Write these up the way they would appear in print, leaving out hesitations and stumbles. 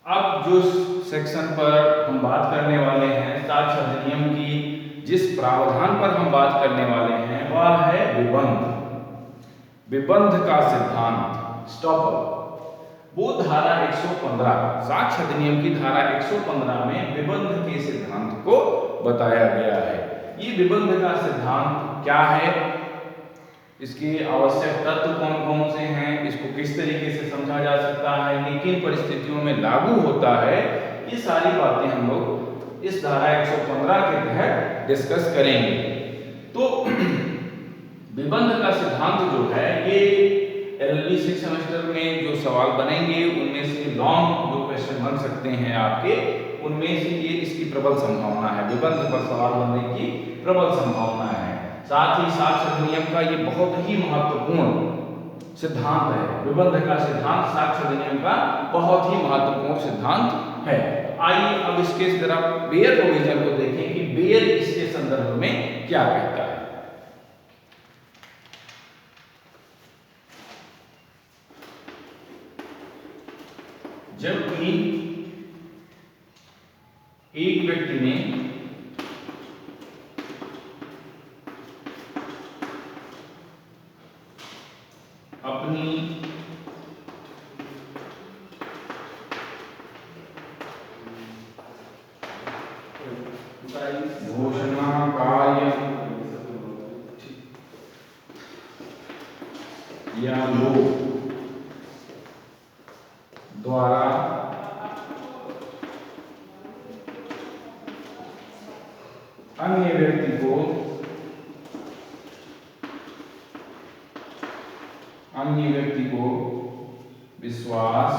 अब जो सेक्शन पर हम बात करने वाले हैं, साक्ष्य अधिनियम की जिस प्रावधान पर हम बात करने वाले हैं वह है विबंध। विबंध का सिद्धांत, स्टॉपर। वो धारा 115, साक्ष्य अधिनियम की धारा 115 में विबंध के सिद्धांत को बताया गया है। ये विबंध का सिद्धांत क्या है, इसके आवश्यक तत्व कौन कौन से हैं, इसको किस तरीके से समझा जा सकता है, ये किन परिस्थितियों में लागू होता है, ये सारी बातें हम लोग इस धारा 115 के तहत डिस्कस करेंगे। तो विबंध का सिद्धांत जो है ये एलएलबी 6 सेमेस्टर में जो सवाल बनेंगे उनमें से लॉन्ग जो क्वेश्चन बन सकते हैं आपके, उनमें से ये इसकी प्रबल संभावना है, विबंध पर सवाल बनने की प्रबल संभावना है। साथ ही साक्ष्य अधिनियम का ये बहुत ही महत्वपूर्ण सिद्धांत है। विबंध का सिद्धांत साक्ष्य अधिनियम का बहुत ही महत्वपूर्ण सिद्धांत है। आइए अब इसके जरा बेयर प्रोविजन को देखें कि बेयर इसके संदर्भ में क्या कहता है। जबकि एक व्यक्ति ने अपनी घोषणा कार्य या लोग द्वारा अन्य व्यक्ति को विश्वास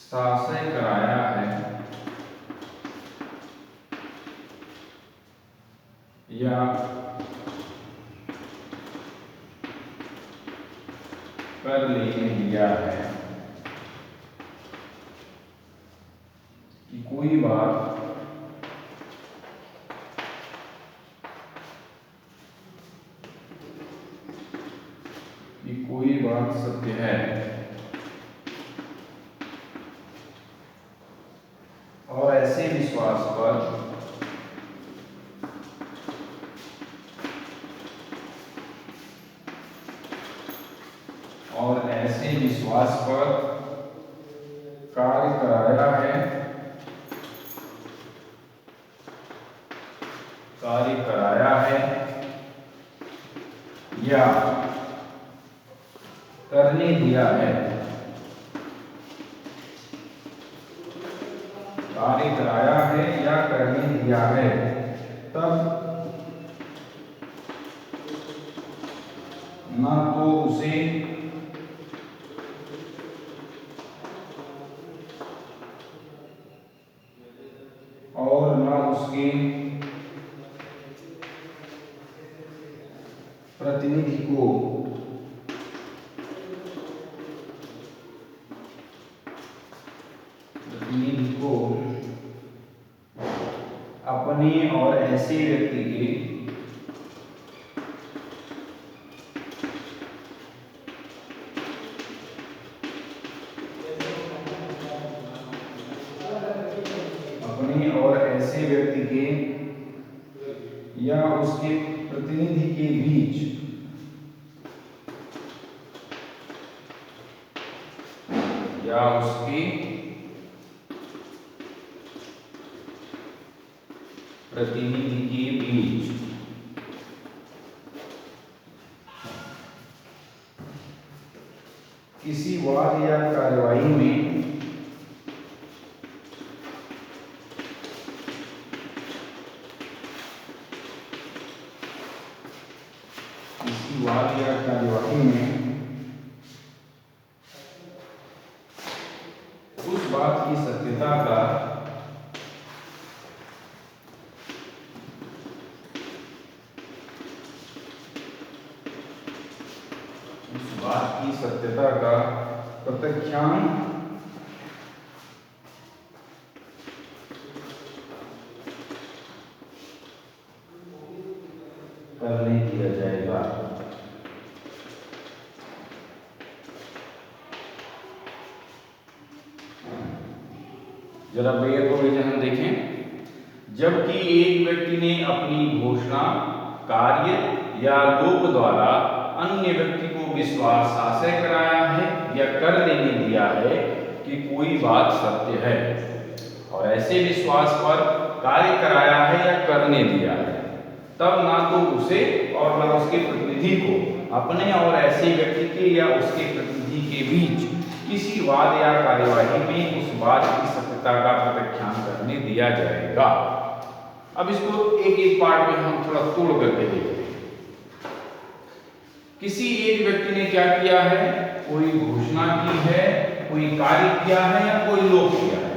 साशय कराया है या कर लेने दिया है कि कोई बात सत्य है और ऐसे विश्वास पर कार्य कराया है या करने दिया है, कार्य कराया है या करने दिया है, तब न तो उसे और न उसके प्रतिनिधि को अपने और ऐसे व्यक्ति के या उसके प्रतिनिधि के बीच किसी वाद या कार्यवाही में उस बात की सत्यता का प्रत्याख्यान करने दिया जाएगा। जरा बेयर प्रोविजन हम देखें। जबकि एक व्यक्ति ने अपनी घोषणा, कार्य या लोक द्वारा अन्य व्यक्ति को विश्वास आशय कराया है या कर लेने दिया है कि कोई बात सत्य है, और ऐसे विश्वास पर कार्य कराया है या करने दिया है, तब ना तो उसे और ना उसके प्रतिनिधि को अपने और ऐसे व्यक्ति के या उसके प्रतिनिधि के बीच किसी वाद या कार्यवाही में उस बात की सत्यता का प्रत्याख्यान करने दिया जाएगा। अब इसको एक एक पार्ट में हम थोड़ा तोड़ करके देखते हैं। किसी एक व्यक्ति ने क्या किया है, कोई घोषणा की है, कोई कार्य किया है या कोई लोक किया है।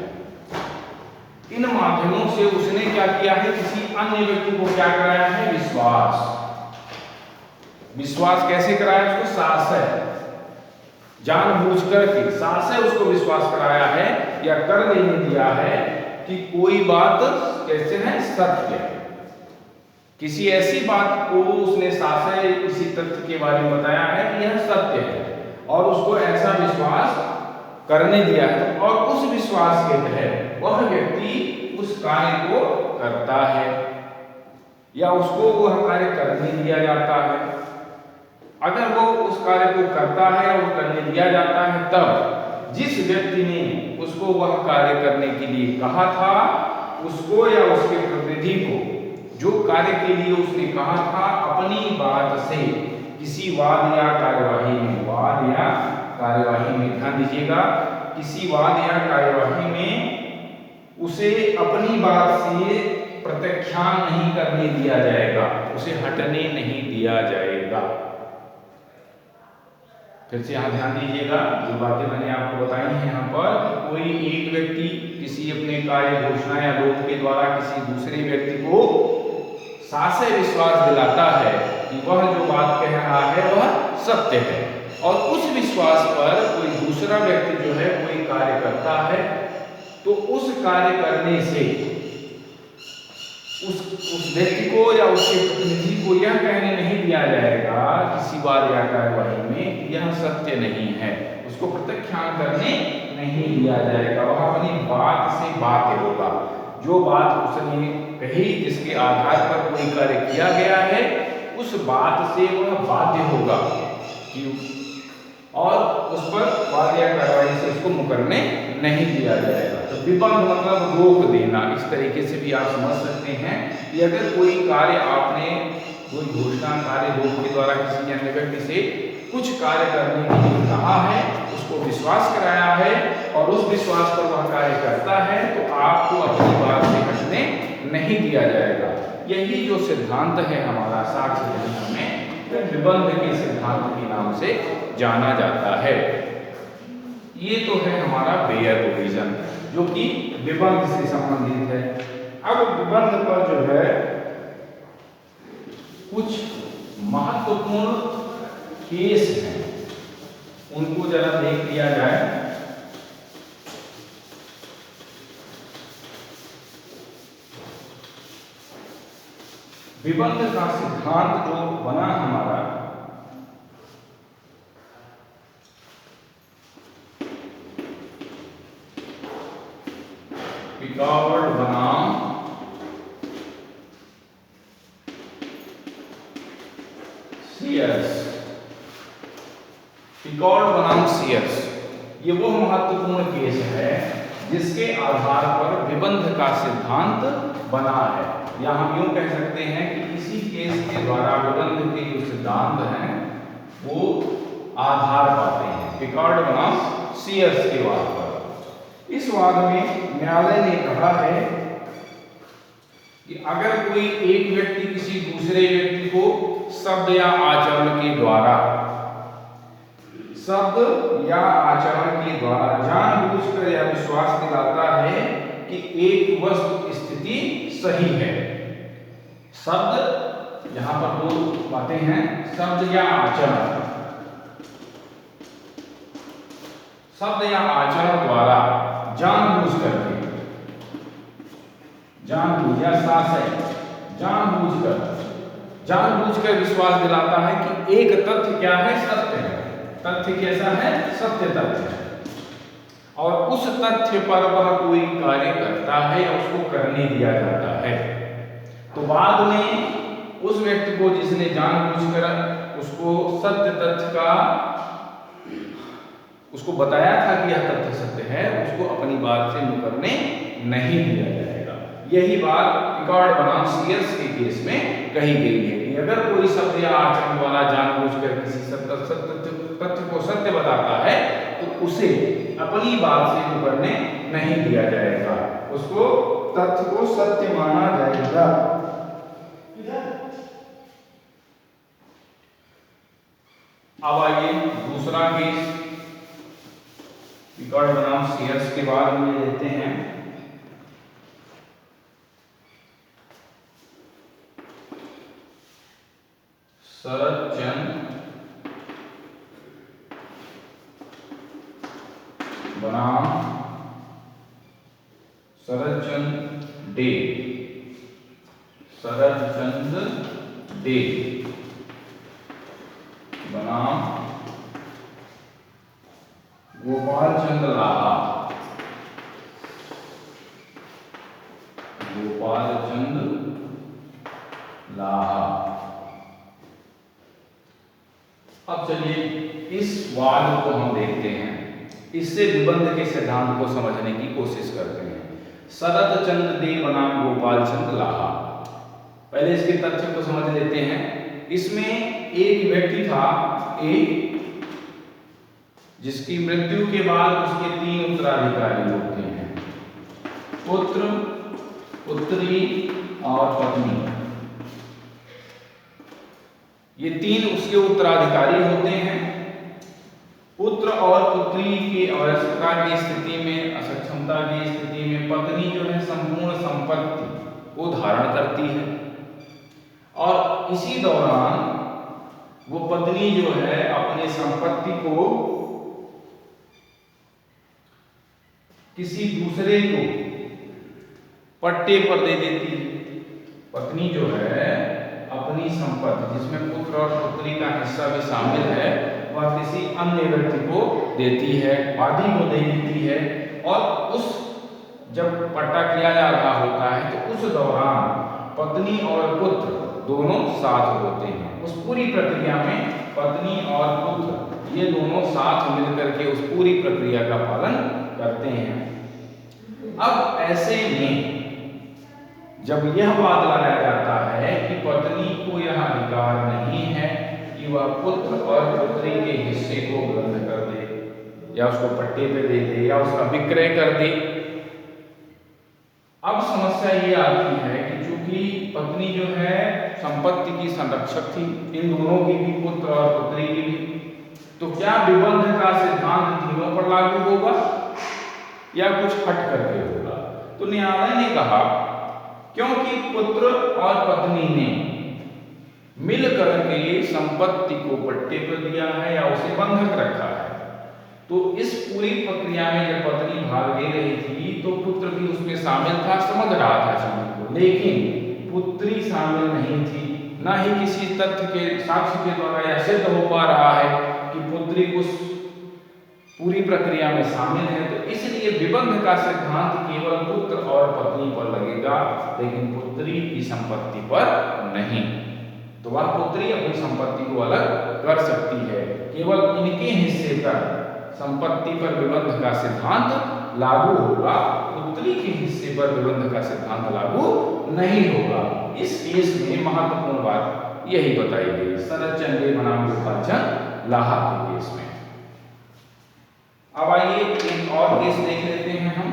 इन माध्यमों से उसने क्या किया है, किसी अन्य व्यक्ति को क्या कराया है, विश्वास। विश्वास कैसे कराया, उसको साशय, जानबूझ करके साशय उसको विश्वास कराया है या कर लेने दिया है कि कोई बात कैसे है, सत्य है। किसी ऐसी बात को उसने साशय किसी तथ्य के बारे में बताया है कि यह सत्य है, और उसको ऐसा विश्वास करने दिया है, और उस विश्वास के तहत वह व्यक्ति उस कार्य को करता है या उसको वह कार्य करने दिया जाता है। अगर वो उस कार्य को करता है और करने दिया जाता है, तब जिस व्यक्ति ने उसको वह कार्य करने के लिए कहा था, उसको या उसके प्रतिनिधि को जो कार्य के लिए उसने कहा था, अपनी बात से किसी वाद या कार्यवाही में, वाद या कार्यवाही में, ध्यान दीजिएगा, किसी वाद या कार्यवाही में उसे अपनी बात से प्रत्याख्यान नहीं करने दिया जाएगा, उसे हटने नहीं दिया जाएगा। फिर से यहाँ ध्यान दीजिएगा, जो बातें मैंने आपको बताई हैं यहाँ पर, कोई एक व्यक्ति किसी अपने कार्य, घोषणा या लोक के द्वारा किसी दूसरे व्यक्ति को साशय विश्वास दिलाता है कि वह जो बात कह रहा है वह सत्य है, और उस विश्वास पर कोई दूसरा व्यक्ति जो है कोई कार्य करता है, तो उस कार्य करने से उस व्यक्ति को या उसके प्रतिनिधि को यह कहने नहीं दिया जाएगा किसी वाद या कार्यवाही में यह सत्य नहीं है, उसको प्रत्याख्यान करने नहीं दिया जाएगा। वह अपनी बात से बाध्य होगा। जो बात उसने कही, जिसके आधार पर कोई कार्य किया गया है, उस बात से वह बाध्य होगा और उस पर वाद या कार्यवाही से उसको मुकरने नहीं दिया जाएगा। तो विबंध मतलब रोक देना। इस तरीके से भी आप समझ सकते हैं कि अगर कोई कार्य आपने, कोई घोषणा, कार्य, लोक के द्वारा किसी अन्य व्यक्ति से कुछ कार्य करने के लिए कहा है, उसको विश्वास कराया है और उस विश्वास पर वह कार्य करता है, तो आपको अपनी बात से हटने नहीं दिया जाएगा। यही जो सिद्धांत है हमारा साक्ष्य में विबंध के सिद्धांत के नाम से जाना जाता है। ये तो है हमारा बेयर प्रोविजन, जो कि विबंध से संबंधित है। अब विबंध पर जो है कुछ महत्वपूर्ण केस हैं, उनको जरा देख लिया जाए। विबंध का सिद्धांत जो बना हमारा, पिकॉर्ड बनाम सीयर्स, पिकॉर्ड बनाम सीयर्स, ये वो महत्वपूर्ण केस है जिसके आधार पर विबंध का सिद्धांत बना है। या हम यूं कह सकते हैं कि इसी केस के द्वारा विबंध के जो सिद्धांत हैं वो आधार पाते हैं, पिकॉर्ड बनाम सीयर्स के वाद पर। इस वाद में न्यायालय ने कहा है कि अगर कोई एक व्यक्ति किसी दूसरे व्यक्ति को शब्द या आचरण के द्वारा, शब्द या आचरण के द्वारा जानबूझकर या विश्वास दिलाता है कि एक वस्तु स्थिति सही है। शब्द, यहां पर दो बातें हैं, शब्द या आचरण, शब्द या आचरण द्वारा जानबूझ करके, जानबूझ या साशय, जानबूझकर जानबूझकर विश्वास दिलाता है कि एक तथ्य क्या है, सत्य है। तथ्य कैसा है, सत्य तथ्य है, और उस तथ्य पर वह कोई कार्य करता है या उसको करने दिया जाता है। तो बाद में उस व्यक्ति को जिसने जानबूझकर उसको सत्य तथ्य का उसको बताया था कि यह तथ्य सत्य है, उसको अपनी बात से मुकरने नहीं दिया जाएगा। यही बात पिकार्ड बनाम सीयर्स के केस में कही गई है कि अगर कोई शब्द या आचरण द्वारा जानबूझकर किसी तथ्य को सत्य बताता है तो उसे अपनी बात से मुकरने नहीं दिया जाएगा, उसको तथ्य को सत्य माना जाएगा। अब आइए दूसरा केस पिकार्ड बनाम सीयर्स के बाद में लेते हैं। शरद चंद्र बनाम शरदचंद्र डे, शरदचंद्र डे बनाम गोपाल चंद्र लाहा, गोपाल चंद्र लाहा। अब चलिए इस वाद को हम देखते हैं, इससे विबंध के सिद्धांत को समझने की कोशिश करते हैं। शरद चंद्र डे बनाम गोपाल चंद्र लाहा। पहले इसके तथ्य को समझ लेते हैं। इसमें एक व्यक्ति था ए, जिसकी मृत्यु के बाद उसके 3 उत्तराधिकारी होते हैं, पुत्र, पुत्री और पत्नी। ये 3 उसके उत्तराधिकारी होते हैं। पुत्र और पुत्री की अवस्था की स्थिति में, असक्षमता की स्थिति में पत्नी जो है संपूर्ण संपत्ति को धारण करती है, और इसी दौरान वो पत्नी जो है अपनी संपत्ति को किसी दूसरे को पट्टे पर दे देती है। पत्नी जो है अपनी संपत्ति, जिसमें पुत्र और पुत्री का हिस्सा भी शामिल है, वह किसी अन्य व्यक्ति को देती है, वादी को दे देती है, और उस जब पट्टा किया जा रहा होता है तो उस दौरान पत्नी और पुत्र दोनों साथ होते हैं। उस पूरी प्रक्रिया में पत्नी और पुत्र ये दोनों साथ मिलकर के उस पूरी प्रक्रिया का पालन करते हैं। अब ऐसे में जब यह वाद लाया जाता है कि पत्नी को यह अधिकार नहीं है कि वह पुत्र और पुत्री के हिस्से को ग्रहण कर दे या उसको पट्टे पे दे दे या उसका विक्रय कर दे। अब समस्या ये आती है कि चूंकि पत्नी जो है संपत्ति की संरक्षक थी, इन दोनों की भी, पुत्र और पुत्री की भी, तो क्या विबंध का सिद्धांत तीनों पर लागू होगा या कुछ हट करके होगा? तो न्यायालय ने कहा क्योंकि पुत्र और पत्नी ने मिल करके संपत्ति को पट्टे पर दिया है या उसे बंधक रखा है, तो इस पूरी प्रक्रिया में जब पत्नी भाग दे रही थी तो पुत्र भी उसमें शामिल था, समझ रहा था चीज को, लेकिन पुत्री शामिल नहीं थी। ना ही किसी तथ्य के साक्ष्य के द्वारा यह सिद्ध हो पा रहा है कि पुत्री उस पूरी प्रक्रिया में शामिल है, तो इसलिए विबंध का सिद्धांत केवल पुत्र और पत्नी पर लगेगा, लेकिन पुत्री की संपत्ति पर नहीं। तो वह पुत्री अपनी संपत्ति को अलग कर सकती है, केवल इनके हिस्से पर संपत्ति पर विबंध का सिद्धांत लागू होगा, पुत्री के हिस्से पर विबंध का सिद्धांत लागू नहीं होगा। इस केस में महत्वपूर्ण बात यही बताई गई शरदचंद्र डे बनाम गोपाल चंद्र लाहा के केस में। अब आइए एक और केस देख लेते हैं हम।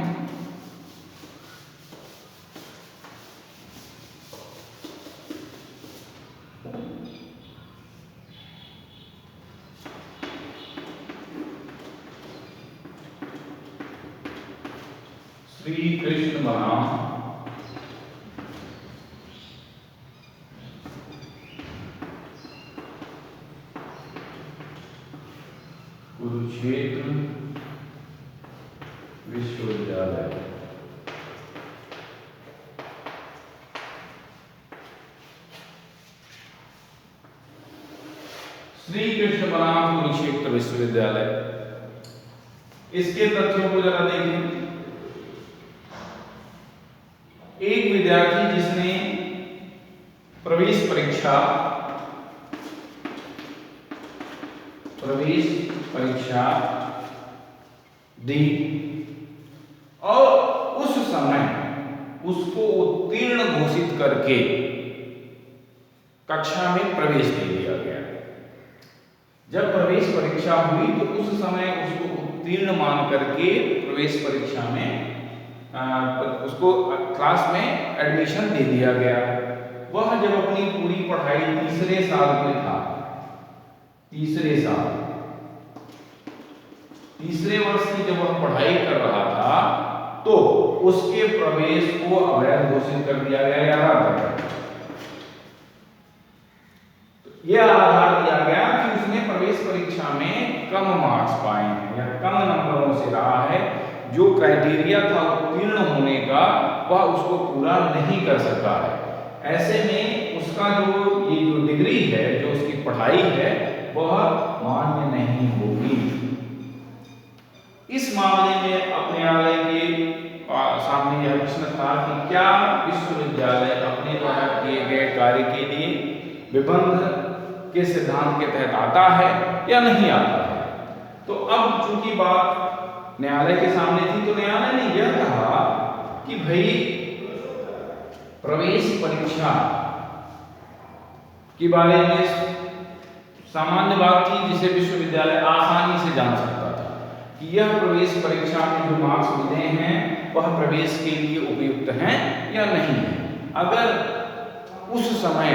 श्री कृष्ण बनाम कुरुक्षेत्र विश्वविद्यालय। श्री कृष्ण बनाम कुरुक्षेत्र विश्वविद्यालय। इसके तथ्यों को जरा देखें। एक विद्यार्थी जिसने प्रवेश परीक्षा दी और उस समय उसको उत्तीर्ण घोषित करके कक्षा में प्रवेश दे दिया गया। जब प्रवेश परीक्षा हुई तो उस समय उसको उत्तीर्ण मान करके प्रवेश परीक्षा में उसको क्लास में एडमिशन दे दिया गया। वह जब अपनी पूरी पढ़ाई तीसरे साल में था, तीसरे वर्ष की जब वह पढ़ाई कर रहा था तो उसके प्रवेश को अवैध घोषित कर दिया गया या रद्द कर दिया। यह आधार दिया गया कि उसने प्रवेश परीक्षा में कम मार्क्स पाए हैं या कम नंबरों से रहा है। जो क्राइटेरिया था उत्तीर्ण होने का वह उसको पूरा नहीं कर सका है। ऐसे में उसका जो डिग्री है, जो उसकी पढ़ाई है, वह मान्य नहीं होगी। इस मामले में अपने न्यायालय के सामने यह प्रश्न था कि क्या विश्वविद्यालय अपने द्वारा किए गए कार्य के लिए विबंध के सिद्धांत के तहत आता है या नहीं आता है। तो अब चूंकि बात न्यायालय के सामने थी तो न्यायालय ने यह कहा कि भाई प्रवेश परीक्षा के बारे में सामान्य बात थी जिसे विश्वविद्यालय आसानी से जान सकता था कि यह प्रवेश परीक्षा में जो मार्क्स मिले हैं वह प्रवेश के लिए उपयुक्त हैं या नहीं है। अगर उस समय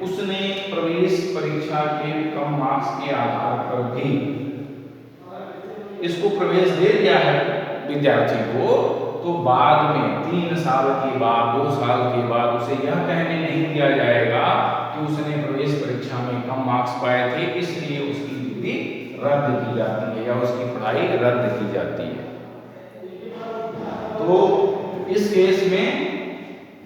उसने प्रवेश परीक्षा के कम मार्क्स के आधार पर भी इसको प्रवेश दे दिया है विद्यार्थी को, तो बाद में 3 साल के बाद 2 साल के बाद उसे यह कहने नहीं दिया जाएगा कि उसने प्रवेश परीक्षा में कम मार्क्स पाए थे इसलिए उसकी डिग्री रद्द की जाती है या उसकी पढ़ाई रद्द की जाती है। तो इस केस में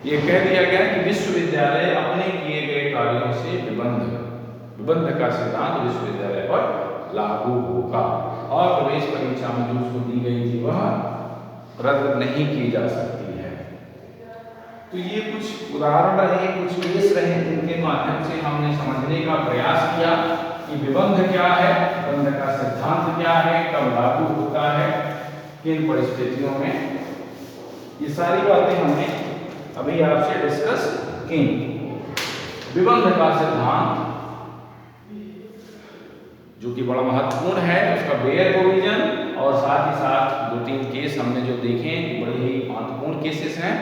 यह कह दिया गया कि विश्वविद्यालय अपने किए गए कार्यों से विबंध का सिद्धांत विश्वविद्यालय पर लागू होगा और प्रवेश परीक्षा में जो उसको दी गई थी वह रद्द नहीं की जा सकती है। तो ये कुछ उदाहरण रहे, कुछ केस रहे जिनके माध्यम से हमने समझने का प्रयास किया कि विबंध क्या है, विबंध का सिद्धांत क्या है, कब लागू होता है, किन परिस्थितियों में। ये सारी बातें हमने अभी आपसे डिस्कस की। विबंध का सिद्धांत जो कि बड़ा महत्वपूर्ण है, उसका बेयर प्रोविजन और साथ ही साथ 2-3 केस हमने जो देखे बड़े ही महत्वपूर्ण केसेस हैं।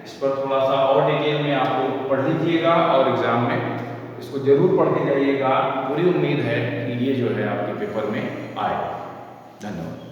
इस पर थोड़ा सा और डिटेल में आप लोग पढ़ लीजिएगा और एग्जाम में इसको जरूर पढ़ के जाइएगा। पूरी उम्मीद है कि ये जो है आपके पेपर में आए। धन्यवाद।